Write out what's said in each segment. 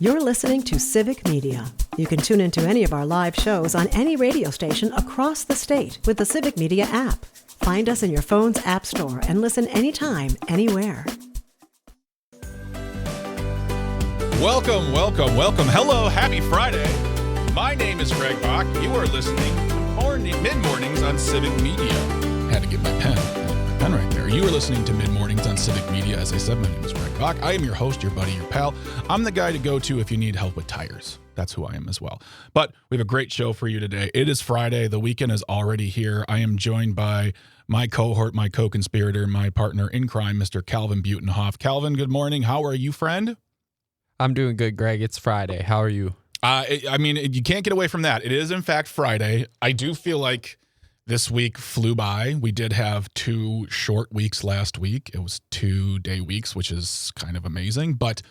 You're listening to Civic Media. You can tune into any of our live shows on any radio station across the state with the Civic Media app. Find us in your phone's app store and listen anytime, anywhere. Welcome. Hello, happy Friday. My name is Greg Bach. You are listening to Mid-Mornings on Civic Media. Had to get my pen right there. You are listening to Mid-Mornings on Civic Media. As I said, my name is Greg Bach. I am your host, your buddy, your pal. I'm the guy to go to if you need help with tires. That's who I am as well. But we have a great show for you today. It is Friday. The weekend is already here. I am joined by my cohort, my co-conspirator, my partner in crime, Mr. Calvin Butenhoff. Calvin, good morning. How are you, friend? I'm doing good, Greg. It's Friday. How are you? I mean, you can't get away from that. It is, in fact, Friday. I do feel like this week flew by. We did have 2 short weeks last week. It was 2-day weeks, which is kind of amazing. But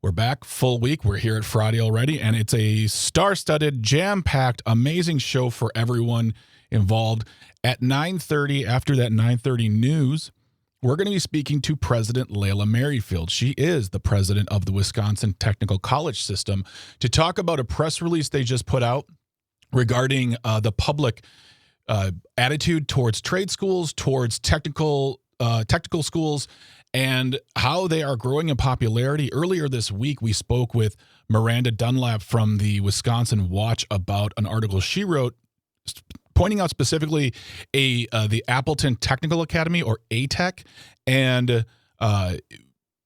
we're back full week. We're here at Friday already, and it's a star-studded, jam-packed, amazing show for everyone involved. At 9:30, after that 9:30 news, we're going to be speaking to President Layla Merrifield. She is the president of the Wisconsin Technical College System, to talk about a press release they just put out regarding the public attitude towards trade schools, towards technical schools, and how they are growing in popularity. Earlier this week, we spoke with Miranda Dunlap from the Wisconsin Watch about an article she wrote pointing out specifically the Appleton Technical Academy, or ATEC, and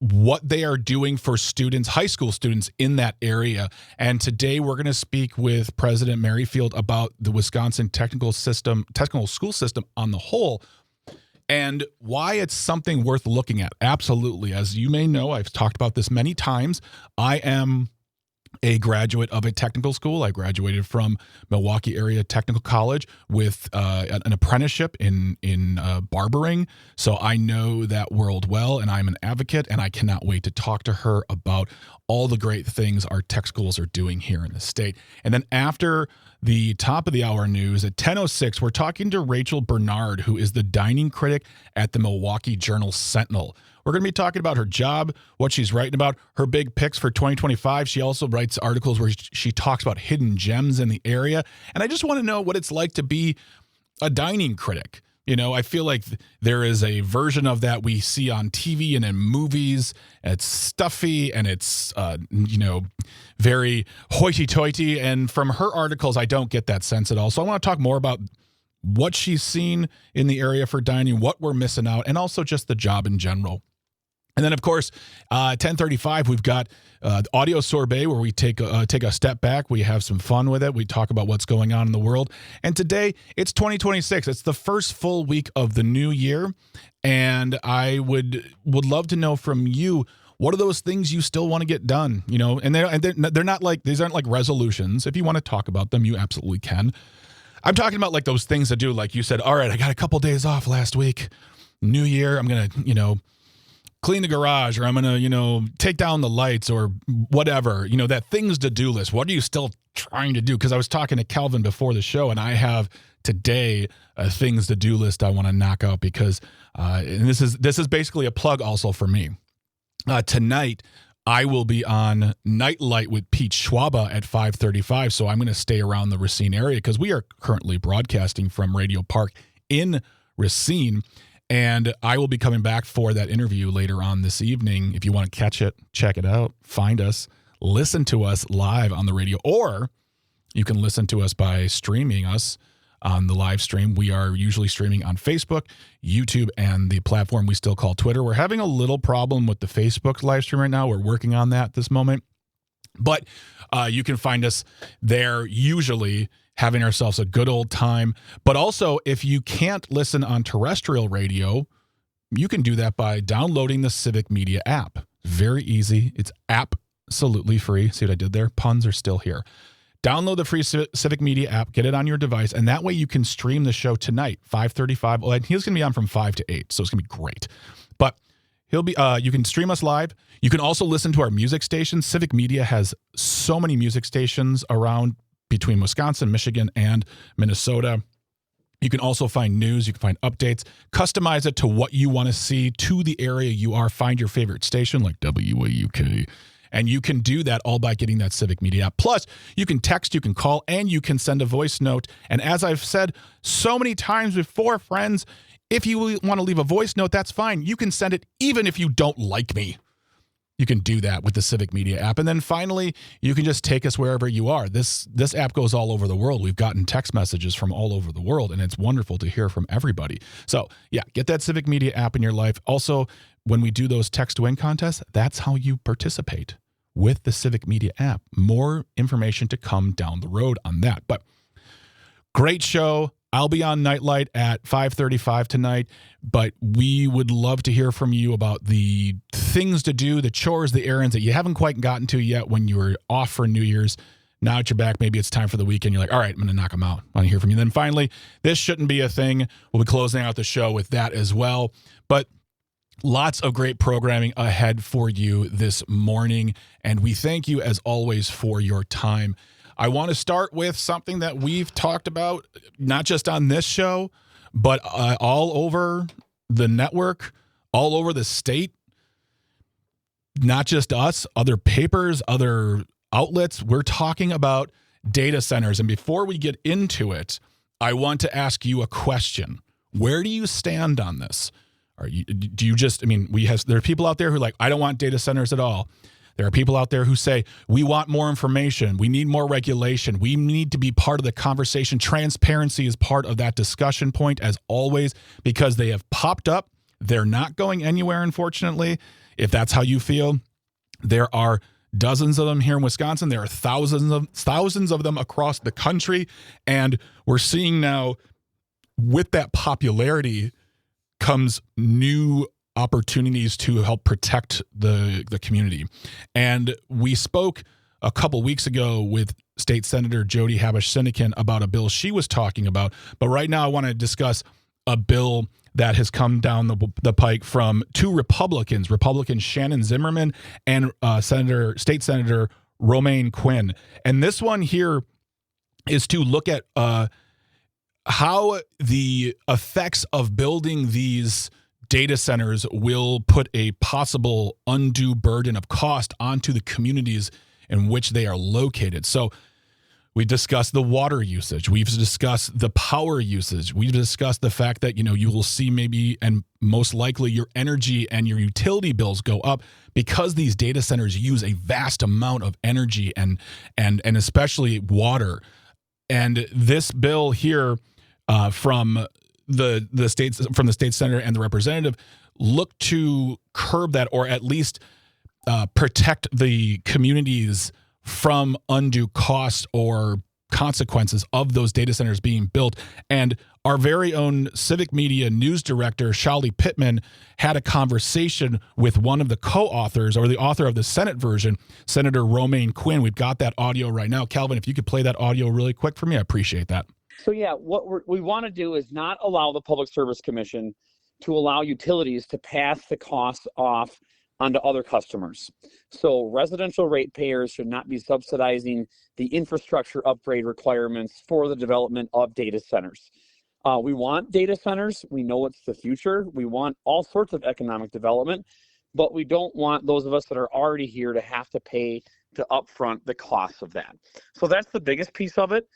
what they are doing for students, high school students in that area. And today we're going to speak with President Merrifield about the Wisconsin technical school system on the whole, and why it's something worth looking at. Absolutely. As you may know, I've talked about this many times. I am a graduate of a technical school. I graduated from Milwaukee Area Technical College with an apprenticeship in barbering. So I know that world well, and I'm an advocate, and I cannot wait to talk to her about all the great things our tech schools are doing here in the state. And then after the top of the hour news at 10:06, we're talking to Rachel Bernard, who is the dining critic at the Milwaukee Journal-Sentinel. We're going to be talking about her job, what she's writing about, her big picks for 2025. She also writes articles where she talks about hidden gems in the area. And I just want to know what it's like to be a dining critic. You know, I feel like there is a version of that we see on TV and in movies. It's stuffy and it's, very hoity-toity. And from her articles, I don't get that sense at all. So I want to talk more about what she's seen in the area for dining, what we're missing out, and also just the job in general. And then, of course, 10:35, we've got audio sorbet, where we take a step back. We have some fun with it. We talk about what's going on in the world. And today, it's 2026. It's the first full week of the new year. And I would love to know from you, what are those things you still want to get done? You know, and they're not like, these aren't like resolutions. If you want to talk about them, you absolutely can. I'm talking about like those things to do, like you said, all right, I got a couple days off last week. New year, I'm going to, clean the garage, or I'm going to, take down the lights, or whatever, that things to do list. What are you still trying to do? Because I was talking to Calvin before the show, and I have today a things to do list I want to knock out, because and this is basically a plug also for me. Tonight, I will be on Nightlight with Pete Schwaba at 5:35, so I'm going to stay around the Racine area, because we are currently broadcasting from Radio Park in Racine. And I will be coming back for that interview later on this evening. If you want to catch it, check it out, find us, listen to us live on the radio, or you can listen to us by streaming us on the live stream. We are usually streaming on Facebook, YouTube, and the platform we still call Twitter. We're having a little problem with the Facebook live stream right now. We're working on that this moment. But you can find us there usually, having ourselves a good old time. But also, if you can't listen on terrestrial radio, you can do that by downloading the Civic Media app. Very easy. It's absolutely free. See what I did there? Puns are still here. Download the free Civic Media app, get it on your device, and that way you can stream the show tonight, 5:35. Well, he's going to be on from 5 to 8, so it's going to be great. But he'll be. You can stream us live. You can also listen to our music stations. Civic Media has so many music stations around between Wisconsin, Michigan, and Minnesota. You can also find news. You can find updates. Customize it to what you want to see, to the area you are. Find your favorite station like WAUK And you can do that all by getting that Civic Media app. Plus, you can text, you can call, and you can send a voice note. And as I've said so many times before, friends, if you want to leave a voice note, that's fine. You can send it even if you don't like me. You can do that with the Civic Media app. And then finally, you can just take us wherever you are. This app goes all over the world. We've gotten text messages from all over the world, and it's wonderful to hear from everybody. So yeah, get that Civic Media app in your life. Also, when we do those text to win contests, that's how you participate with the Civic Media app. More information to come down the road on that. But great show. I'll be on Nightlight at 5:35 tonight, but we would love to hear from you about the things to do, the chores, the errands that you haven't quite gotten to yet when you were off for New Year's. Now that you're back, maybe it's time for the weekend. You're like, all right, I'm going to knock them out. I want to hear from you. Then finally, this shouldn't be a thing. We'll be closing out the show with that as well. But lots of great programming ahead for you this morning, and we thank you as always for your time. I want to start with something that we've talked about, not just on this show, but all over the network, all over the state. Not just us, other papers, other outlets. We're talking about data centers. And before we get into it, I want to ask you a question. Where do you stand on this? There are people out there who are like, I don't want data centers at all. There are people out there who say, we want more information. We need more regulation. We need to be part of the conversation. Transparency is part of that discussion point, as always, because they have popped up. They're not going anywhere, unfortunately. If that's how you feel, there are dozens of them here in Wisconsin. There are thousands of them across the country. And we're seeing now, with that popularity comes new opportunities to help protect the community. And we spoke a couple weeks ago with State Senator Jody Habush-Sinekin about a bill she was talking about. But right now I want to discuss a bill that has come down the pike from two Republicans, Shannon Zimmerman and State Senator Romaine Quinn. And this one here is to look at how the effects of building these data centers will put a possible undue burden of cost onto the communities in which they are located. So we discussed the water usage. We've discussed the power usage. We've discussed the fact that, you will see maybe and most likely your energy and your utility bills go up because these data centers use a vast amount of energy and especially water. And this bill here from the state senator and the representative look to curb that, or at least protect the communities from undue costs or consequences of those data centers being built. And our very own Civic Media news director, Shali Pittman, had a conversation with one of the co-authors, or the author of the Senate version, Senator Romaine Quinn. We've got that audio right now. Calvin, if you could play that audio really quick for me, I appreciate that. So yeah, what we want to do is not allow the Public Service Commission to allow utilities to pass the costs off onto other customers. So residential ratepayers should not be subsidizing the infrastructure upgrade requirements for the development of data centers. We want data centers. We know it's the future. We want all sorts of economic development, but we don't want those of us that are already here to have to pay to upfront the costs of that. So that's the biggest piece of it.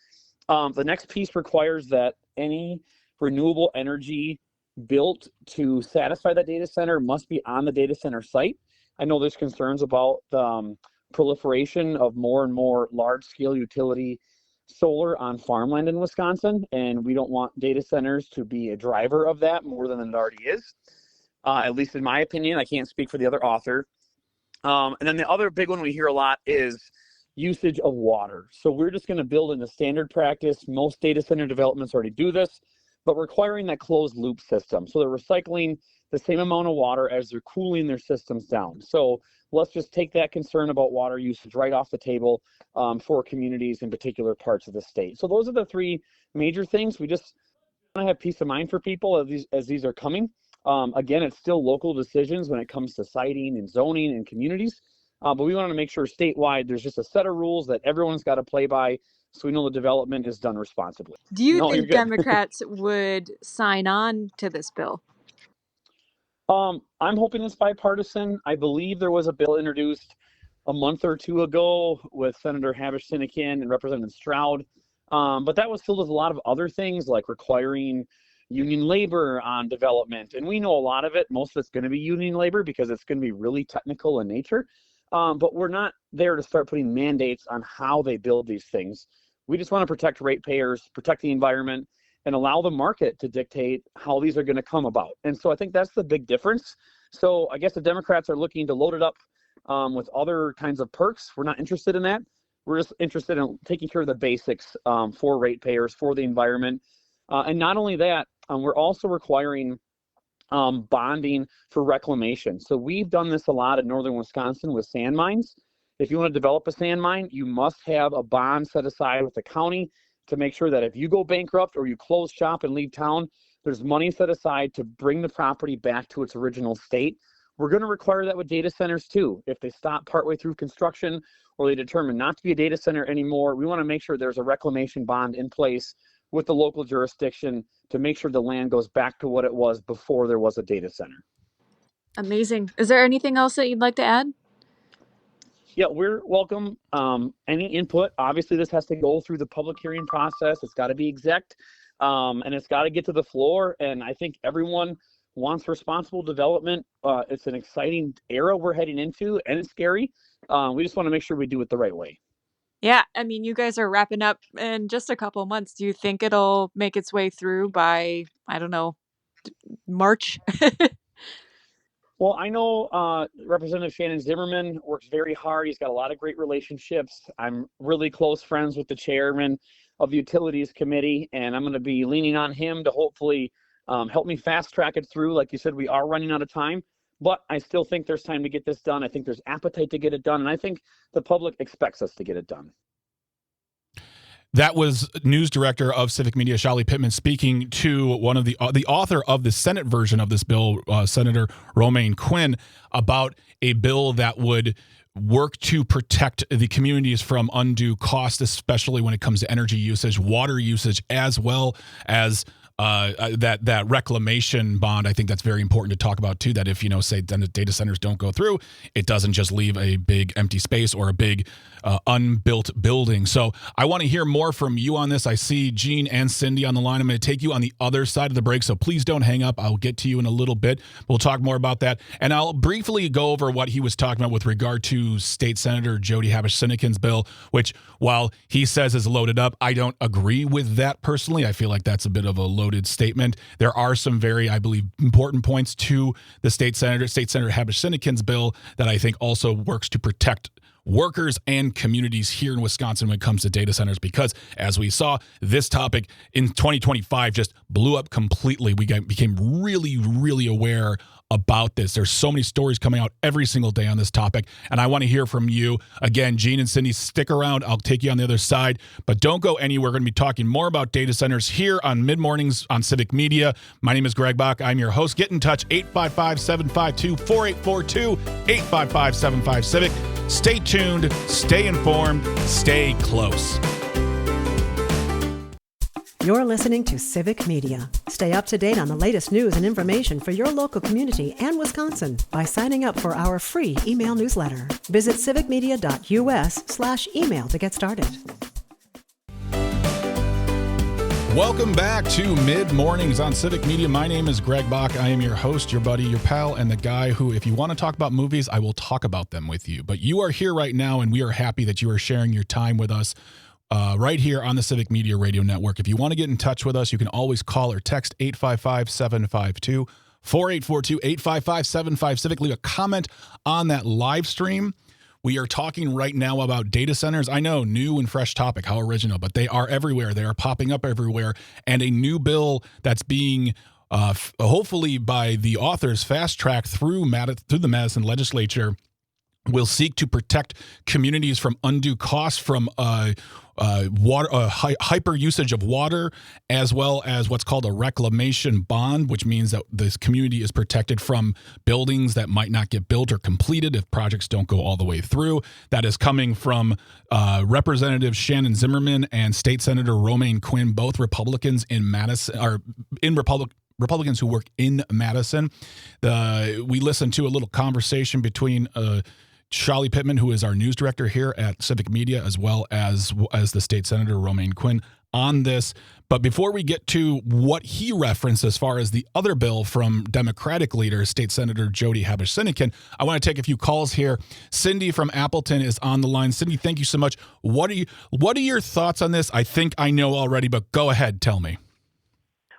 The next piece requires that any renewable energy built to satisfy that data center must be on the data center site. I know there's concerns about the proliferation of more and more large-scale utility solar on farmland in Wisconsin, and we don't want data centers to be a driver of that more than it already is, at least in my opinion. I can't speak for the other author. And then the other big one we hear a lot is usage of water. So we're just going to build in a standard practice. Most data center developments already do this, but requiring that closed loop system. So they're recycling the same amount of water as they're cooling their systems down. So let's just take that concern about water usage right off the table for communities in particular parts of the state. So those are the three major things. We just want to have peace of mind for people as these are coming. Again, it's still local decisions when it comes to siting and zoning and communities. But we want to make sure statewide there's just a set of rules that everyone's got to play by, so we know the development is done responsibly. Do you think Democrats would sign on to this bill? I'm hoping it's bipartisan. I believe there was a bill introduced a month or two ago with Senator Habush-Sinekin and Representative Stroud. But that was filled with a lot of other things like requiring union labor on development. And we know a lot of it, most of it's going to be union labor because it's going to be really technical in nature. But we're not there to start putting mandates on how they build these things. We just want to protect ratepayers, protect the environment, and allow the market to dictate how these are going to come about. And so I think that's the big difference. So I guess the Democrats are looking to load it up with other kinds of perks. We're not interested in that. We're just interested in taking care of the basics for ratepayers, for the environment. And not only that, we're also requiring bonding for reclamation. So we've done this a lot in northern Wisconsin with sand mines. If you want to develop a sand mine, you must have a bond set aside with the county to make sure that if you go bankrupt or you close shop and leave town, there's money set aside to bring the property back to its original state. We're going to require that with data centers too. If they stop partway through construction or they determine not to be a data center anymore, we want to make sure there's a reclamation bond in place with the local jurisdiction to make sure the land goes back to what it was before there was a data center. Amazing. Is there anything else that you'd like to add? Yeah, we're welcome. Any input. Obviously, this has to go through the public hearing process. It's got to be exec, and it's got to get to the floor. And I think everyone wants responsible development. It's an exciting era we're heading into, and it's scary. We just want to make sure we do it the right way. Yeah, I mean, you guys are wrapping up in just a couple of months. Do you think it'll make its way through by, I don't know, March? Well, I know Representative Shannon Zimmerman works very hard. He's got a lot of great relationships. I'm really close friends with the chairman of the Utilities Committee, and I'm going to be leaning on him to hopefully help me fast track it through. Like you said, we are running out of time, but I still think there's time to get this done. I think there's appetite to get it done, and I think the public expects us to get it done. That was news director of Civic Media, Shali Pittman, speaking to one of the author of the Senate version of this bill, Senator Romaine Quinn, about a bill that would work to protect the communities from undue cost, especially when it comes to energy usage, water usage, as well as that reclamation bond. I think that's very important to talk about too, that if, say then the data centers don't go through, it doesn't just leave a big empty space or a big unbuilt building. So I want to hear more from you on this. I see Gene and Cindy on the line. I'm going to take you on the other side of the break, so please don't hang up. I'll get to you in a little bit. We'll talk more about that. And I'll briefly go over what he was talking about with regard to State Senator Jody Habush-Sinekin's bill, which, while he says is loaded up, I don't agree with that personally. I feel like that's a bit of a loaded statement. There are some very, I believe, important points to the State Senator Habush-Sinekin's bill that I think also works to protect workers and communities here in Wisconsin when it comes to data centers, because as we saw, this topic in 2025 just blew up completely. We became really, really aware about this. There's so many stories coming out every single day on this topic, and I want to hear from you. Again, Gene and Cindy, stick around. I'll take you on the other side, but don't go anywhere. We're going to be talking more about data centers here on Mid-Mornings on Civic Media. My name is Greg Bach. I'm your host. Get in touch, 855-752-4842, 855-75-CIVIC. Stay tuned, stay informed, stay close. You're listening to Civic Media. Stay up to date on the latest news and information for your local community and Wisconsin by signing up for our free email newsletter. Visit civicmedia.us/email to get started. Welcome back to Mid-Mornings on Civic Media. My name is Greg Bach. I am your host, your buddy, your pal, and the guy who, if you want to talk about movies, I will talk about them with you. But you are here right now, and we are happy that you are sharing your time with us right here on the Civic Media Radio Network. If you want to get in touch with us, you can always call or text 855-752-4842, 855-75-CIVIC. Leave a comment on that live stream. We are talking right now about data centers. I know, new and fresh topic, how original, but they are everywhere. They are popping up everywhere. And a new bill that's being hopefully by the authors fast-tracked through the Madison legislature will seek to protect communities from undue costs from hyper usage of water, as well as what's called a reclamation bond, which means that this community is protected from buildings that might not get built or completed if projects don't go all the way through. That is coming from Representative Shannon Zimmerman and State Senator Romaine Quinn, both Republicans in Madison, or in Republicans who work in Madison. We listened to a little conversation between Shali Pittman, who is our news director here at Civic Media, as well as the state senator, Romaine Quinn, on this. But before we get to what he referenced as far as the other bill from Democratic leader, State Senator Jody Habush-Sinyk, I want to take a few calls here. Cindy from Appleton is on the line. Cindy, thank you so much. What are your thoughts on this? I think I know already, but go ahead, tell me.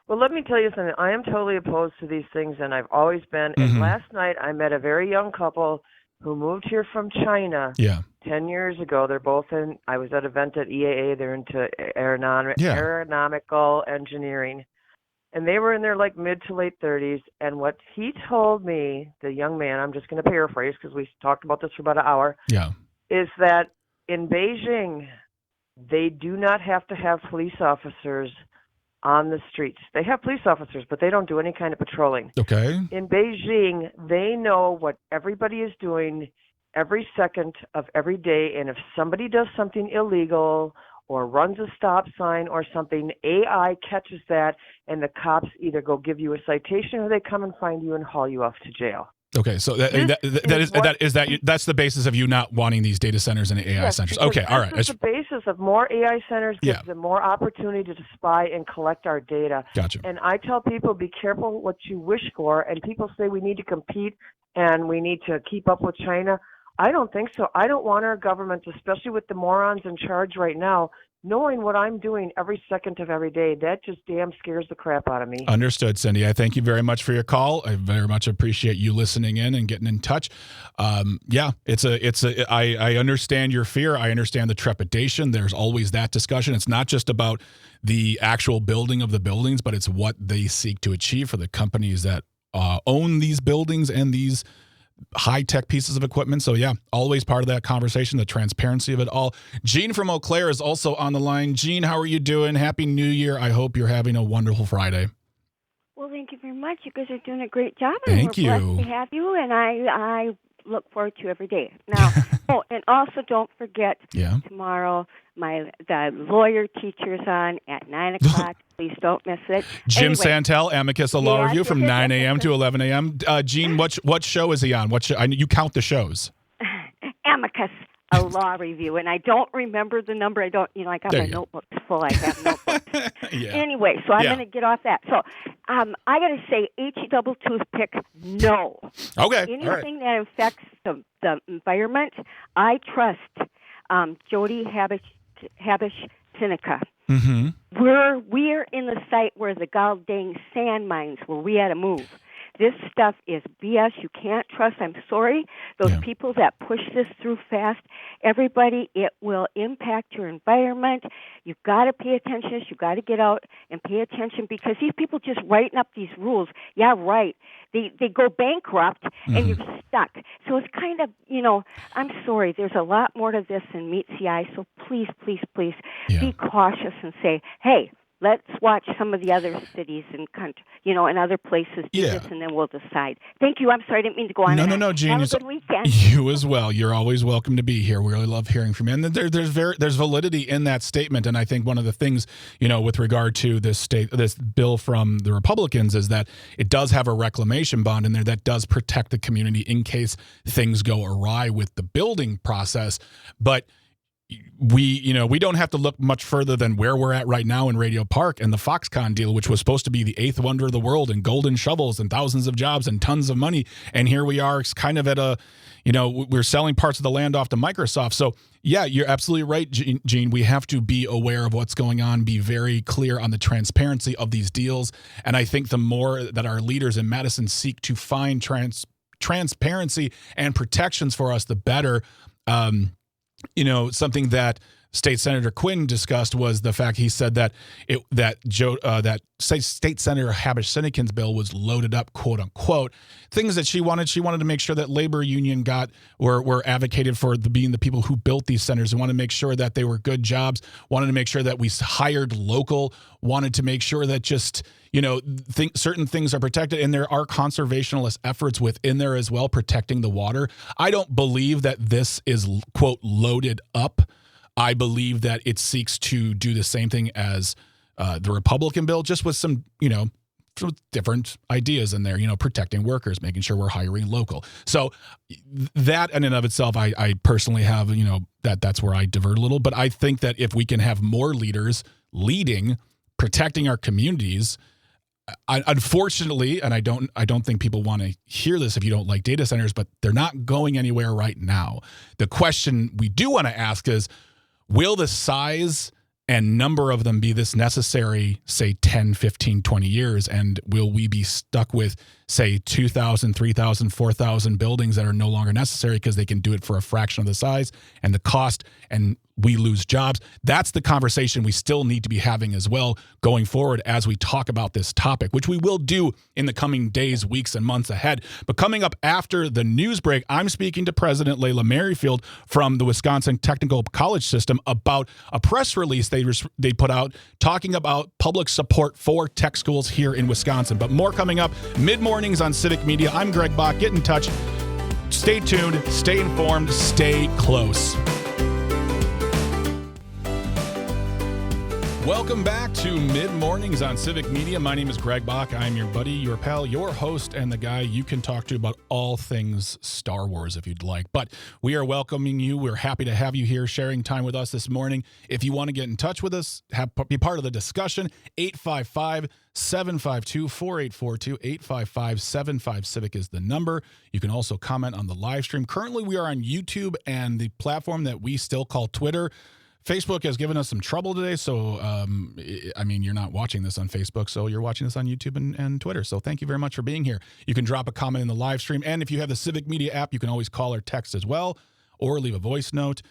Well, let me tell you something. I am totally opposed to these things, and I've always been. And last night I met a very young couple who moved here from China 10 years ago. They're both I was at an event at EAA. They're into aeronautical engineering. And they were in their mid to late 30s. And what he told me, the young man, I'm just going to paraphrase because we talked about this for about an hour, is that in Beijing, they do not have to have police officers on the streets. They have police officers, but they don't do any kind of patrolling. Okay. In Beijing, they know what everybody is doing every second of every day, and if somebody does something illegal or runs a stop sign or something, AI catches that, and the cops either go give you a citation or they come and find you and haul you off to jail. Okay, so that's the basis of you not wanting these data centers and AI centers. Okay, all right. That's the basis of more AI centers gives them more opportunity to spy and collect our data. Gotcha. And I tell people, be careful what you wish for. And people say we need to compete and we need to keep up with China. I don't think so. I don't want our government, especially with the morons in charge right now, knowing what I'm doing every second of every day. That just damn scares the crap out of me. Understood, Cindy. I thank you very much for your call. I very much appreciate you listening in and getting in touch. I understand your fear. I understand the trepidation. There's always that discussion. It's not just about the actual building of the buildings, but it's what they seek to achieve for the companies that own these buildings and these high-tech pieces of equipment. So always part of that conversation, the transparency of it all. Jean from Eau Claire is also on the line. Jean, how are you doing? Happy New Year. I hope you're having a wonderful Friday. Well, thank you very much. You guys are doing a great job. Thank you. We're blessed to have you, and I look forward to every day. Now, and also don't forget tomorrow the lawyer teacher's on at 9 o'clock. Please don't miss it. Jim Santel, Amicus, a law review from 9 a.m. to 11 a.m. Jean, what show is he on? You count the shows. Amicus, a law review, and I don't remember the number. I don't, I got my notebooks full. I have notebooks. Anyway, so I'm going to get off that. So I got to say, HE double toothpick, no. Okay. Anything that affects the environment, I trust Jody Habush-Sinyk. Mm-hmm. We're in the site where the Galdang sand mines where we had to move. This stuff is BS. You can't trust. I'm sorry. Those people that push this through fast, everybody, it will impact your environment. You've got to pay attention. You've got to get out and pay attention because these people just writing up these rules. Yeah, right. They go bankrupt and you're stuck. So it's kind of, I'm sorry. There's a lot more to this than meets the eye. So please, please, please be cautious and say, hey, let's watch some of the other cities and and other places do this, and then we'll decide. Thank you. I'm sorry, I didn't mean to go on. No, Jean. Have a good weekend. You as well. You're always welcome to be here. We really love hearing from you. And there's validity in that statement. And I think one of the things, with regard to this bill from the Republicans is that it does have a reclamation bond in there that does protect the community in case things go awry with the building process. But we don't have to look much further than where we're at right now in Radio Park and the Foxconn deal, which was supposed to be the eighth wonder of the world and golden shovels and thousands of jobs and tons of money. And here we are kind of at we're selling parts of the land off to Microsoft. So you're absolutely right, Gene. We have to be aware of what's going on, be very clear on the transparency of these deals. And I think the more that our leaders in Madison seek to find transparency and protections for us, the better. Something that State Senator Quinn discussed was the fact he said that State Senator Habush-Sinyk's bill was loaded up, quote unquote. Things that she wanted to make sure that labor union were advocated for being the people who built these centers and wanted to make sure that they were good jobs, wanted to make sure that we hired local, wanted to make sure that just certain things are protected, and there are conservationist efforts within there as well, protecting the water. I don't believe that this is, quote, loaded up. I believe that it seeks to do the same thing as the Republican bill, just with some, different ideas in there, protecting workers, making sure we're hiring local. So that in and of itself, I personally have, that's where I divert a little. But I think that if we can have more leaders leading, protecting our communities, unfortunately, and I don't think people want to hear this if you don't like data centers, but they're not going anywhere right now. The question we do want to ask is, will the size and number of them be this necessary, say 10, 15, 20 years? And will we be stuck with, say, 2,000, 3,000, 4,000 buildings that are no longer necessary because they can do it for a fraction of the size and the cost, and we lose jobs? That's the conversation we still need to be having as well going forward as we talk about this topic, which we will do in the coming days, weeks, and months ahead. But coming up after the news break, I'm speaking to President Layla Merrifield from the Wisconsin Technical College System about a press release they put out talking about public support for tech schools here in Wisconsin. But more coming up, mid-mornings on Civic Media. I'm Greg Bach. Get in touch. Stay tuned, stay informed, stay close. Welcome back to Mid Mornings on Civic Media. My name is Greg Bach. I'm your buddy, your pal, your host, and the guy you can talk to about all things Star Wars if you'd like. But we are welcoming you. We're happy to have you here sharing time with us this morning. If you want to get in touch with us, be part of the discussion, 855-752-4842, 855-75-CIVIC is the number. You can also comment on the live stream. Currently, we are on YouTube and the platform that we still call Twitter. Facebook has given us some trouble today, so, you're not watching this on Facebook, so you're watching this on YouTube and Twitter, so thank you very much for being here. You can drop a comment in the live stream, and if you have the Civic Media app, you can always call or text as well, or leave a voice note.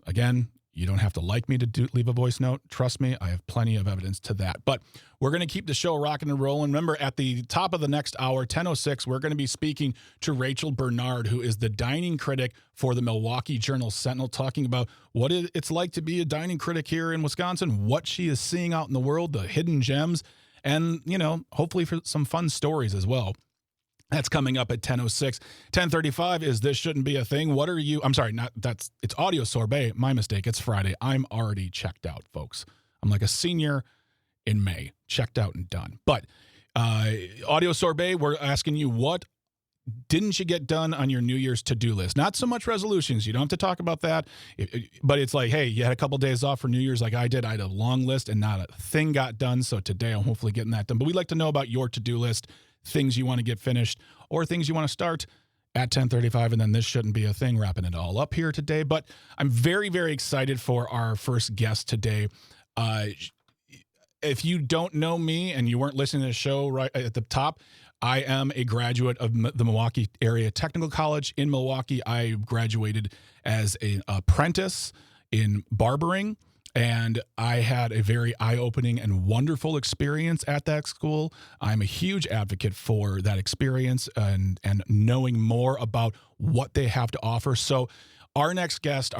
Again, you don't have to like me to leave a voice note. Trust me, I have plenty of evidence to that. But we're going to keep the show rocking and rolling. Remember, at the top of the next hour, 10:06, we're going to be speaking to Rachel Bernard, who is the dining critic for the Milwaukee Journal-Sentinel, talking about what it's like to be a dining critic here in Wisconsin, what she is seeing out in the world, the hidden gems, and, hopefully for some fun stories as well. That's coming up at 10:06. 10:35 is This Shouldn't Be a Thing. What are you? I'm sorry, it's Audio Sorbet. My mistake. It's Friday. I'm already checked out, folks. I'm like a senior in May, checked out and done. But Audio Sorbet, we're asking you, what didn't you get done on your New Year's to-do list? Not so much resolutions. You don't have to talk about that. But it's like, hey, you had a couple days off for New Year's like I did. I had a long list and not a thing got done. So today I'm hopefully getting that done. But we'd like to know about your to-do list, things you want to get finished or things you want to start at 10:35. And then This Shouldn't Be a Thing, wrapping it all up here today. But I'm very, very excited for our first guest today. If you don't know me and you weren't listening to the show right at the top, I am a graduate of the Milwaukee Area Technical College in Milwaukee. I graduated as an apprentice in barbering, and I had a very eye-opening and wonderful experience at that school. I'm a huge advocate for that experience and knowing more about what they have to offer. So our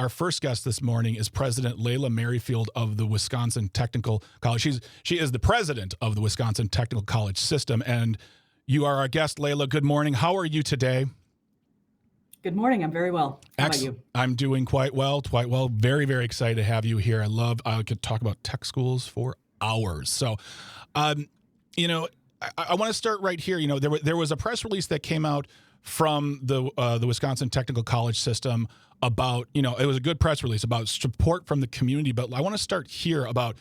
first guest this morning is President Layla Merrifield of the Wisconsin Technical College. She is the president of the Wisconsin Technical College System, and you are our guest, Layla. Good morning. How are you today? Good morning. I'm very well. How about you? I'm doing quite well. Very, very excited to have you here. I could talk about tech schools for hours. So, I want to start right here. There was a press release that came out from the Wisconsin Technical College System about, it was a good press release about support from the community. But I want to start here about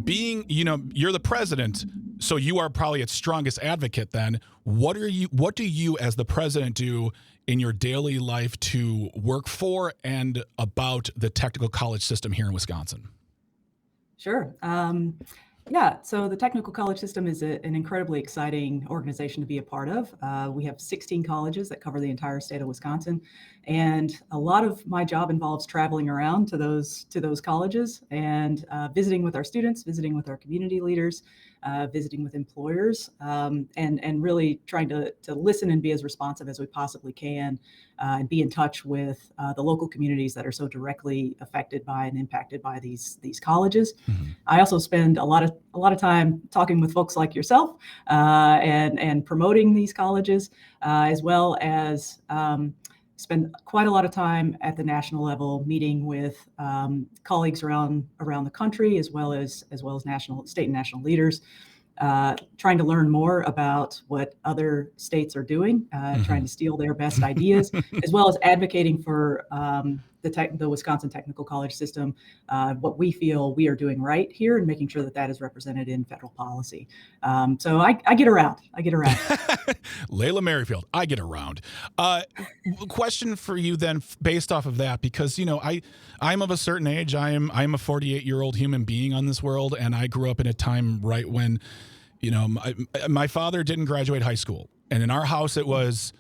being, you're the president, so you are probably its strongest advocate then. What do you as the president do in your daily life to work for and about the technical college system here in Wisconsin? Sure. So the Technical College System is an incredibly exciting organization to be a part of. We have 16 colleges that cover the entire state of Wisconsin, and a lot of my job involves traveling around to those colleges and visiting with our students, visiting with our community leaders, visiting with employers, and really trying to listen and be as responsive as we possibly can, and be in touch with the local communities that are so directly affected by and impacted by these colleges. Mm-hmm. I also spend a lot of time talking with folks like yourself, and promoting these colleges, as well as spend quite a lot of time at the national level meeting with colleagues around the country, as well as state and national leaders, trying to learn more about what other states are doing, trying to steal their best ideas, as well as advocating for the Wisconsin Technical College system, what we feel we are doing right here, and making sure that that is represented in federal policy. So I get around. Layla Merrifield, I get around. Question for you then, based off of that, because I'm of a certain age. I'm a 48-year-old human being on this world, and I grew up in a time right when, my father didn't graduate high school, and in our house it was,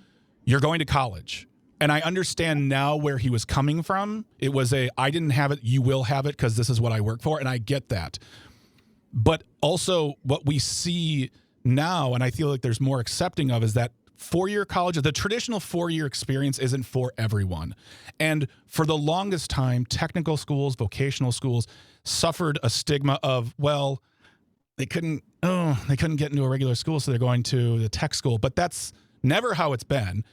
you're going to college. And I understand now where he was coming from. It was I didn't have it, you will have it because this is what I work for, and I get that. But also what we see now, and I feel like there's more accepting of, is that four-year college, the traditional four-year experience isn't for everyone. And for the longest time, technical schools, vocational schools suffered a stigma of, well, they couldn't get into a regular school, so they're going to the tech school. But that's never how it's been.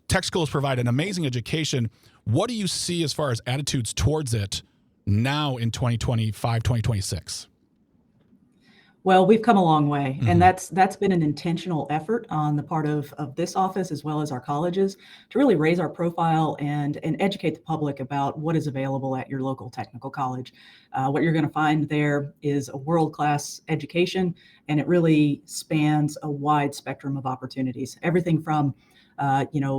Tech schools provide an amazing education. What do you see as far as attitudes towards it now in 2025, 2026? Well, we've come a long way, and that's been an intentional effort on the part of this office, as well as our colleges, to really raise our profile and educate the public about what is available at your local technical college. What you're going to find there is a world-class education, and it really spans a wide spectrum of opportunities. Everything from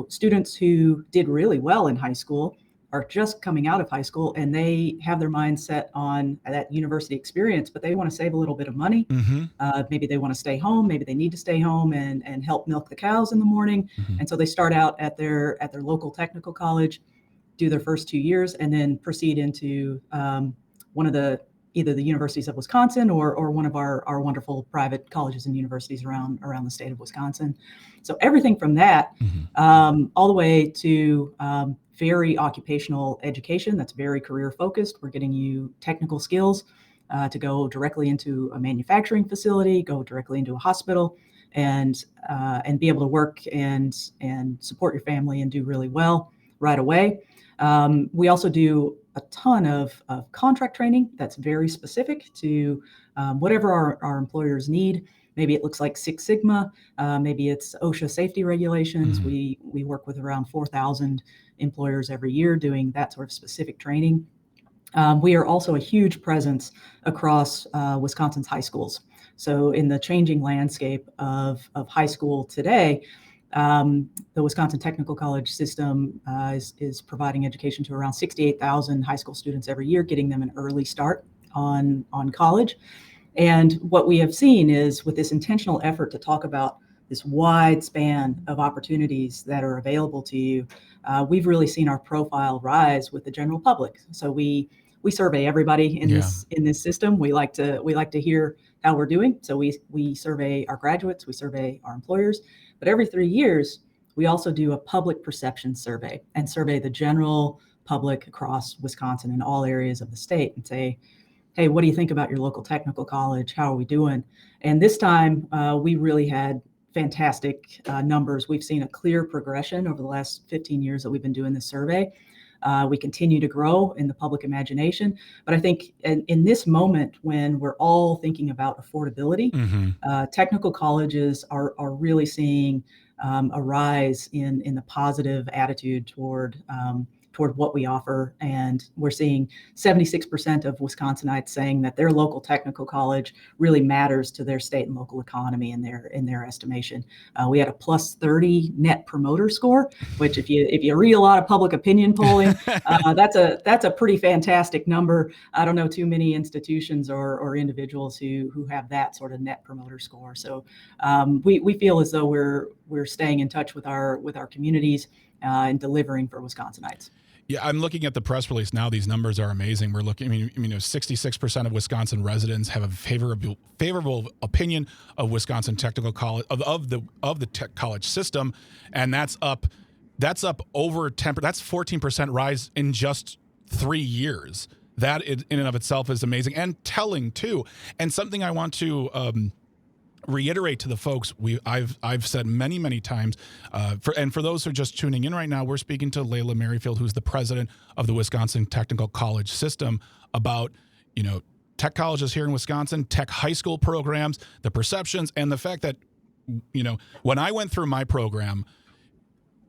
students who did really well in high school are just coming out of high school, and they have their mind set on that university experience, but they want to save a little bit of money. Maybe they want to stay home. Maybe they need to stay home and help milk the cows in the morning. And so they start out at their local technical college, do their first 2 years, and then proceed into either the universities of Wisconsin or one of our wonderful private colleges and universities around the state of Wisconsin. So everything from that all the way to very occupational education that's very career focused. We're getting you technical skills to go directly into a manufacturing facility, go directly into a hospital, and be able to work and support your family and do really well right away. We also do a ton of contract training that's very specific to whatever our employers need. Maybe it looks like Six Sigma, maybe it's OSHA safety regulations. We work with around 4,000 employers every year doing that sort of specific training. We are also a huge presence across Wisconsin's high schools. So in the changing landscape of high school today, the Wisconsin Technical College system is providing education to around 68,000 high school students every year, getting them an early start on college. And what we have seen is, with this intentional effort to talk about this wide span of opportunities that are available to you, we've really seen our profile rise with the general public. So we survey everybody in this system. We like to hear how we're doing. So we survey our graduates, we survey our employers, but every 3 years we also do a public perception survey and survey the general public across Wisconsin and all areas of the state and say, hey, what do you think about your local technical college? How are we doing? And this time we really had fantastic numbers. We've seen a clear progression over the last 15 years that we've been doing this survey. We continue to grow in the public imagination. But I think in this moment, when we're all thinking about affordability, technical colleges are really seeing a rise in the positive attitude toward what we offer. And we're seeing 76% of Wisconsinites saying that their local technical college really matters to their state and local economy in their estimation. We had a +30 net promoter score, which if you read a lot of public opinion polling, that's a pretty fantastic number. I don't know too many institutions or individuals who have that sort of net promoter score. So we feel as though we're staying in touch with our communities and delivering for Wisconsinites. Yeah, I'm looking at the press release now. These numbers are amazing. We're looking. 66% of Wisconsin residents have a favorable opinion of Wisconsin Technical College of the tech college system, and that's up over 10%. That's 14% rise in just 3 years. That in and of itself is amazing and telling too. And something I want to reiterate to the folks I've said many times, for those who are just tuning in right now, we're speaking to Layla Merrifield, who's the president of the Wisconsin Technical College system, about tech colleges here in Wisconsin, tech high school programs, the perceptions, and the fact that, when I went through my program,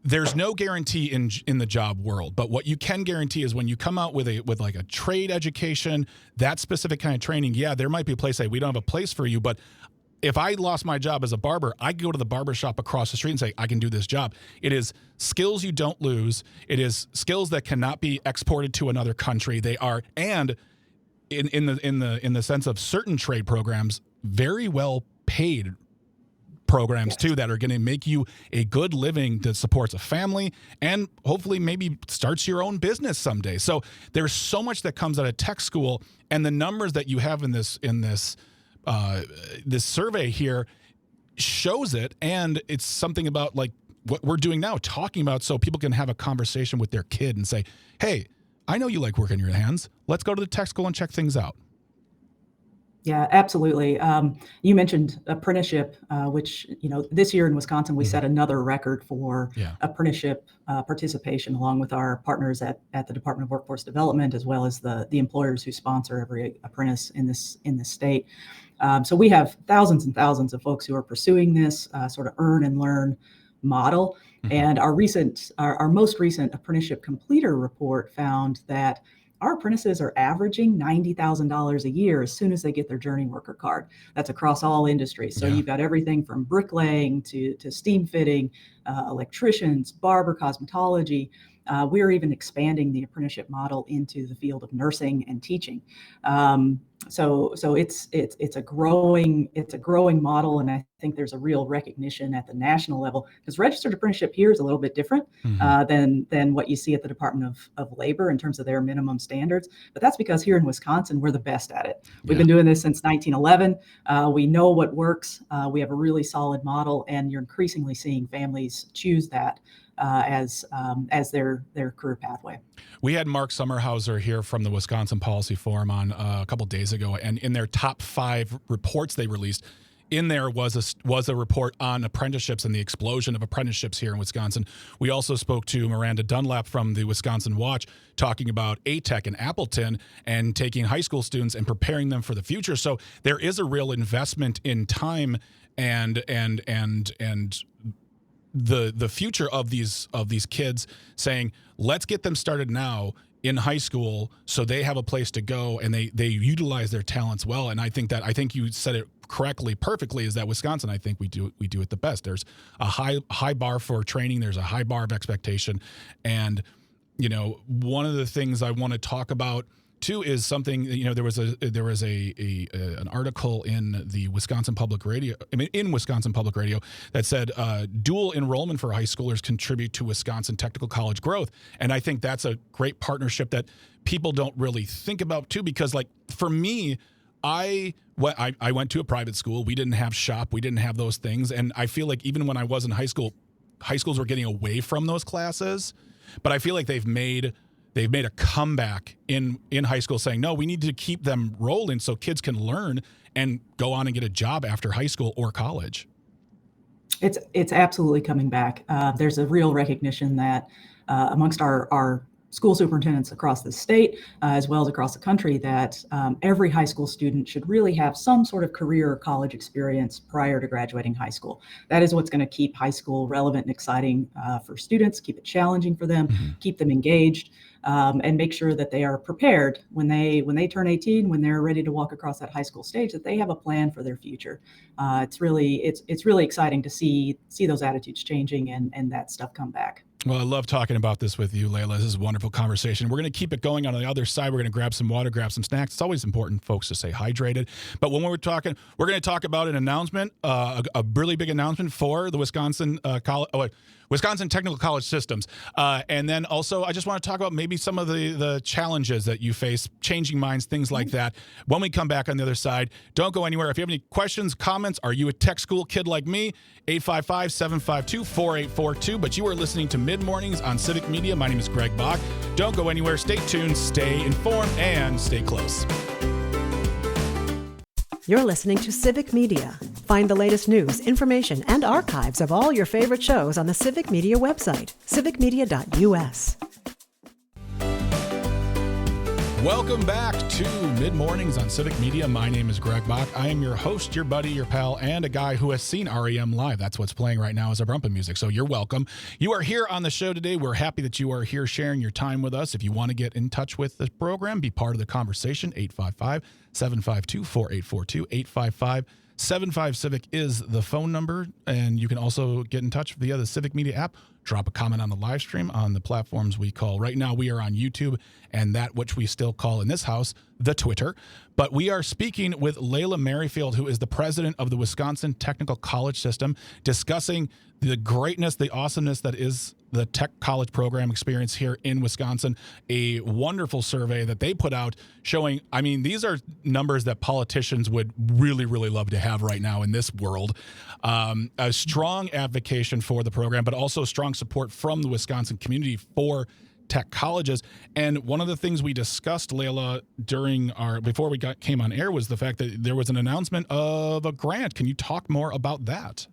there's no guarantee in the job world, but what you can guarantee is when you come out with like a trade education, that specific kind of training, yeah, there might be a place that we don't have a place for you, but if I lost my job as a barber, I could go to the barber shop across the street and say, I can do this job. It is skills you don't lose. It is skills that cannot be exported to another country. They are, and in the sense of certain trade programs, very well paid programs too, that are going to make you a good living that supports a family and hopefully maybe starts your own business someday. So there's so much that comes out of tech school, and the numbers that you have in this survey here shows it. And it's something about like what we're doing now, talking about, so people can have a conversation with their kid and say, hey, I know you like working your hands. Let's go to the tech school and check things out. Yeah, absolutely. You mentioned apprenticeship, which, this year in Wisconsin, we set another record for apprenticeship participation, along with our partners at the Department of Workforce Development, as well as the employers who sponsor every apprentice in this state. So we have thousands and thousands of folks who are pursuing this sort of earn and learn model. And our most recent apprenticeship completer report found that our apprentices are averaging $90,000 a year as soon as they get their journey worker card. That's across all industries. So you've got everything from bricklaying to steam fitting, electricians, barber, cosmetology. We're even expanding the apprenticeship model into the field of nursing and teaching. So it's a growing model, and I think there's a real recognition at the national level, because registered apprenticeship here is a little bit different than what you see at the Department of Labor in terms of their minimum standards. But that's because here in Wisconsin, we're the best at it. We've been doing this since 1911. We know what works. We have a really solid model, and you're increasingly seeing families choose that as their career pathway. We had Mark Sommerhauser here from the Wisconsin Policy Forum on a couple days ago, and in their top 5 reports they released, in there was a report on apprenticeships and the explosion of apprenticeships here in Wisconsin. We also spoke to Miranda Dunlap from the Wisconsin Watch, talking about ATEC and Appleton and taking high school students and preparing them for the future. So there is a real investment in time and the future of these kids, saying, let's get them started now in high school so they have a place to go and they utilize their talents well. And I think you said it correctly, perfectly, is that Wisconsin, I think we do it the best. There's a high bar for training. There's a high bar of expectation. And, one of the things I want to talk about too is something, there was an article in the Wisconsin Public Radio, in Wisconsin Public Radio, that said dual enrollment for high schoolers contribute to Wisconsin technical college growth. And I think that's a great partnership that people don't really think about too, because like for me, I went to a private school. We didn't have shop. We didn't have those things. And I feel like even when I was in high school, high schools were getting away from those classes, but I feel like they've made a comeback in high school, saying, no, we need to keep them rolling so kids can learn and go on and get a job after high school or college. It's absolutely coming back. There's a real recognition that amongst our school superintendents across the state, as well as across the country, that every high school student should really have some sort of career or college experience prior to graduating high school. That is what's going to keep high school relevant and exciting for students, keep it challenging for them, keep them engaged, and make sure that they are prepared when they turn 18, when they're ready to walk across that high school stage, that they have a plan for their future. It's really exciting to see those attitudes changing and that stuff come back. Well, I love talking about this with you, Layla. This is a wonderful conversation. We're going to keep it going. On the other side, we're going to grab some water, grab some snacks. It's always important, folks, to stay hydrated. But when we're talking, we're going to talk about an announcement, a really big announcement for the Wisconsin Technical College Systems. And then also, I just want to talk about maybe some of the challenges that you face, changing minds, things like that. When we come back on the other side, don't go anywhere. If you have any questions, comments, are you a tech school kid like me? 855-752-4842. But you are listening to Mid-Mornings on Civic Media. My name is Greg Bach. Don't go anywhere. Stay tuned, stay informed, and stay close. You're listening to Civic Media. Find the latest news, information, and archives of all your favorite shows on the Civic Media website, civicmedia.us. Welcome back to Mid Mornings on Civic Media. My name is Greg Bach. I am your host, your buddy, your pal, and a guy who has seen REM live. That's what's playing right now as our bumper music. So you're welcome. You are here on the show today. We're happy that you are here sharing your time with us. If you want to get in touch with the program, be part of the conversation, 855-752-4842, 855-75-CIVIC is the phone number. And you can also get in touch via the Civic Media app. Drop a comment on the live stream on the platforms we call. Right now, we are on YouTube and that which we still call in this house, the Twitter. But we are speaking with Layla Merrifield, who is the president of the Wisconsin Technical College System, discussing the greatness, the awesomeness that is the tech college program experience here in Wisconsin. A wonderful survey that they put out showing, I mean, these are numbers that politicians would really, really love to have right now in this world. A strong advocacy for the program, but also strong support from the Wisconsin community for tech colleges. And one of the things we discussed, Layla, before we came on air was the fact that there was an announcement of a grant. Can you talk more about that?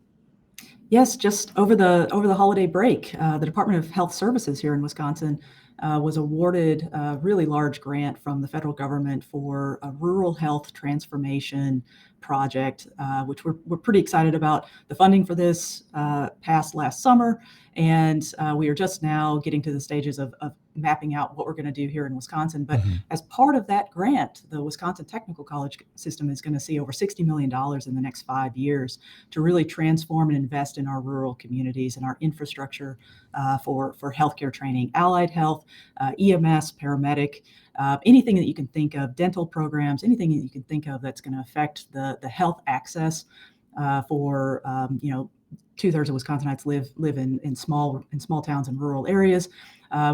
Yes, just over the holiday break, the Department of Health Services here in Wisconsin was awarded a really large grant from the federal government for a rural health transformation project, which we're pretty excited about. The funding for this passed last summer, and we are just now getting to the stages of mapping out what we're going to do here in Wisconsin. But as part of that grant, the Wisconsin Technical College System is going to see over $60 million in the next 5 years to really transform and invest in our rural communities and our infrastructure for healthcare training, allied health, EMS, paramedic, anything that you can think of, dental programs, anything that you can think of that's going to affect the health access for 2/3 of Wisconsinites live in small towns and rural areas.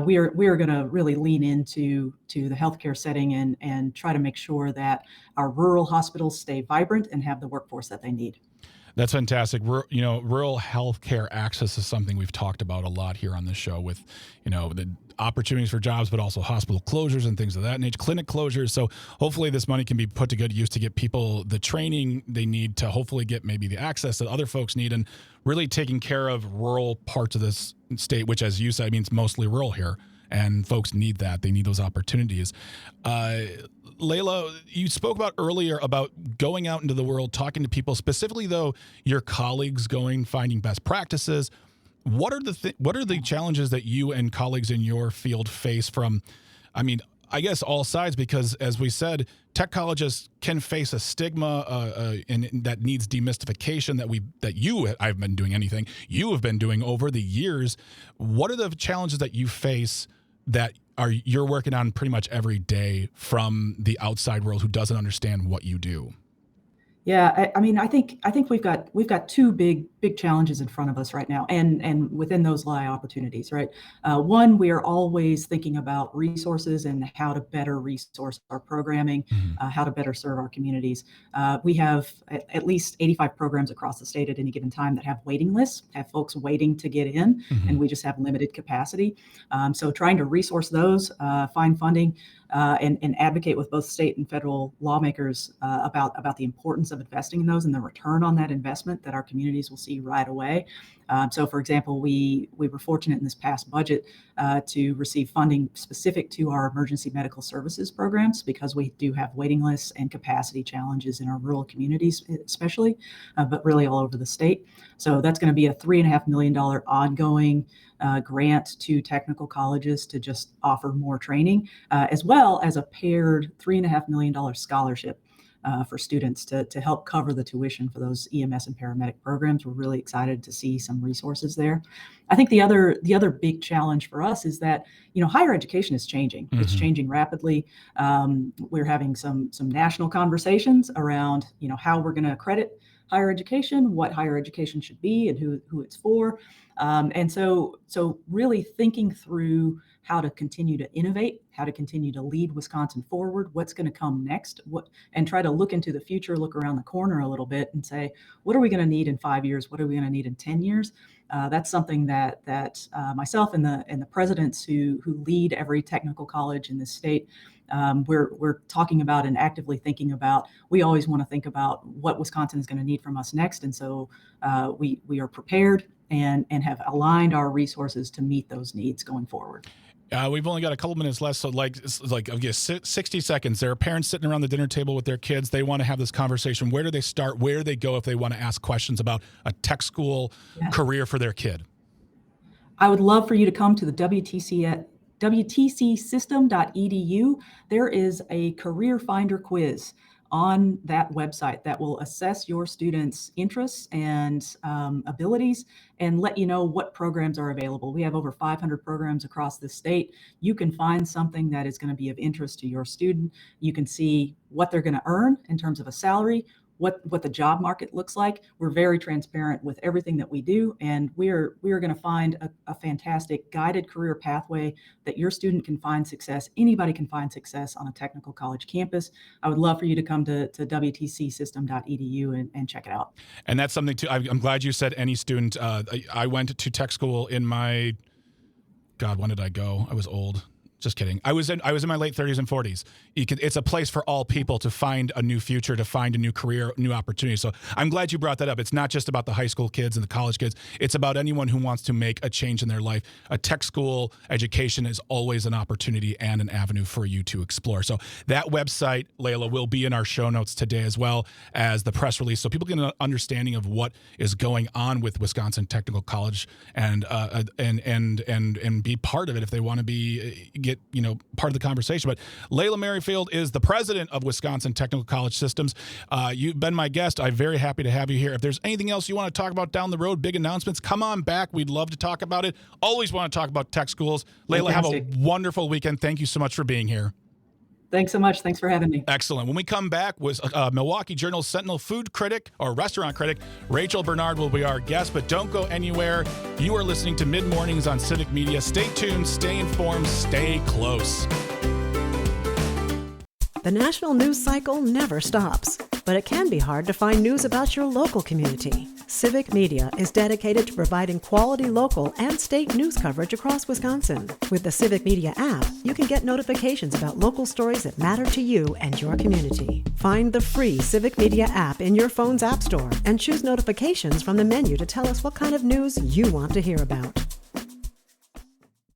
We are going to really lean into the healthcare setting and try to make sure that our rural hospitals stay vibrant and have the workforce that they need. That's fantastic. Rural healthcare access is something we've talked about a lot here on this show with, the opportunities for jobs, but also hospital closures and things of that nature, clinic closures. So hopefully this money can be put to good use to get people the training they need to hopefully get maybe the access that other folks need, and really taking care of rural parts of this state, which, as you said, means mostly rural here. And folks need that. They need those opportunities. Layla, you spoke about earlier about going out into the world, talking to people, specifically, though, your colleagues finding best practices. What are the challenges that you and colleagues in your field face from, I guess, all sides? Because, as we said, tech colleges can face a stigma and that needs demystification I've been doing anything you have been doing over the years. What are the challenges that you face that you're working on pretty much every day from the outside world who doesn't understand what you do? Yeah, I think we've got two big challenges in front of us right now, and within those lie opportunities, right? One, we are always thinking about resources and how to better resource our programming, how to better serve our communities. We have at least 85 programs across the state at any given time that have waiting lists, have folks waiting to get in, and we just have limited capacity. So trying to resource those, find funding, and advocate with both state and federal lawmakers about the importance of investing in those and the return on that investment that our communities will see right away. So, for example, we were fortunate in this past budget to receive funding specific to our emergency medical services programs, because we do have waiting lists and capacity challenges in our rural communities, especially, but really all over the state. So that's going to be a $3.5 million ongoing grant to technical colleges to just offer more training, as well as a paired $3.5 million scholarship for students to help cover the tuition for those EMS and paramedic programs. We're really excited to see some resources there. I think the other big challenge for us is that, higher education is changing. It's changing rapidly. We're having some national conversations around, how we're going to accredit higher education, what higher education should be, and who it's for. And so really thinking through how to continue to innovate, how to continue to lead Wisconsin forward, what's going to come next, and try to look into the future, look around the corner a little bit and say, what are we going to need in 5 years? What are we going to need in 10 years? That's something that myself and the presidents who lead every technical college in this state, we're talking about and actively thinking about. We always want to think about what Wisconsin is going to need from us next. And so we are prepared and have aligned our resources to meet those needs going forward. We've only got a couple minutes left, so okay, 60 seconds. There are parents sitting around the dinner table with their kids. They want to have this conversation. Where do they start? Where do they go if they want to ask questions about a tech school career for their kid? I would love for you to come to the WTCsystem.edu. There is a career finder quiz on that website that will assess your students' interests and abilities and let you know what programs are available. We have over 500 programs across the state. You can find something that is going to be of interest to your student. You can see what they're going to earn in terms of a salary, what the job market looks like. We're very transparent with everything that we do, and we are going to find a fantastic guided career pathway that your student can find success. Anybody can find success on a technical college campus. I would love for you to come to WTCsystem.edu and check it out. And that's something too. I'm glad you said any student. I went to tech school in my, God, when did I go? I was old. Just kidding. I was in my late 30s and 40s. It's a place for all people to find a new future, to find a new career, new opportunity. So I'm glad you brought that up. It's not just about the high school kids and the college kids. It's about anyone who wants to make a change in their life. A tech school education is always an opportunity and an avenue for you to explore. So that website, Layla, will be in our show notes today, as well as the press release, so people get an understanding of what is going on with Wisconsin Technical College and be part of it if they want to get part of the conversation. But Layla Merrifield is the president of Wisconsin Technical College Systems. You've been my guest. I'm very happy to have you here. If there's anything else you want to talk about down the road, big announcements, come on back. We'd love to talk about it. Always want to talk about tech schools. Layla, Fantastic. Have a wonderful weekend. Thank you so much for being here. Thanks so much. Thanks for having me. Excellent. When we come back, was Milwaukee Journal Sentinel food critic or restaurant critic Rachel Bernard will be our guest, but don't go anywhere. You are listening to Mid Mornings on Civic Media. Stay tuned, stay informed, stay close. The national news cycle never stops, but it can be hard to find news about your local community. Civic Media is dedicated to providing quality local and state news coverage across Wisconsin. With the Civic Media app, you can get notifications about local stories that matter to you and your community. Find the free Civic Media app in your phone's app store and choose notifications from the menu to tell us what kind of news you want to hear about.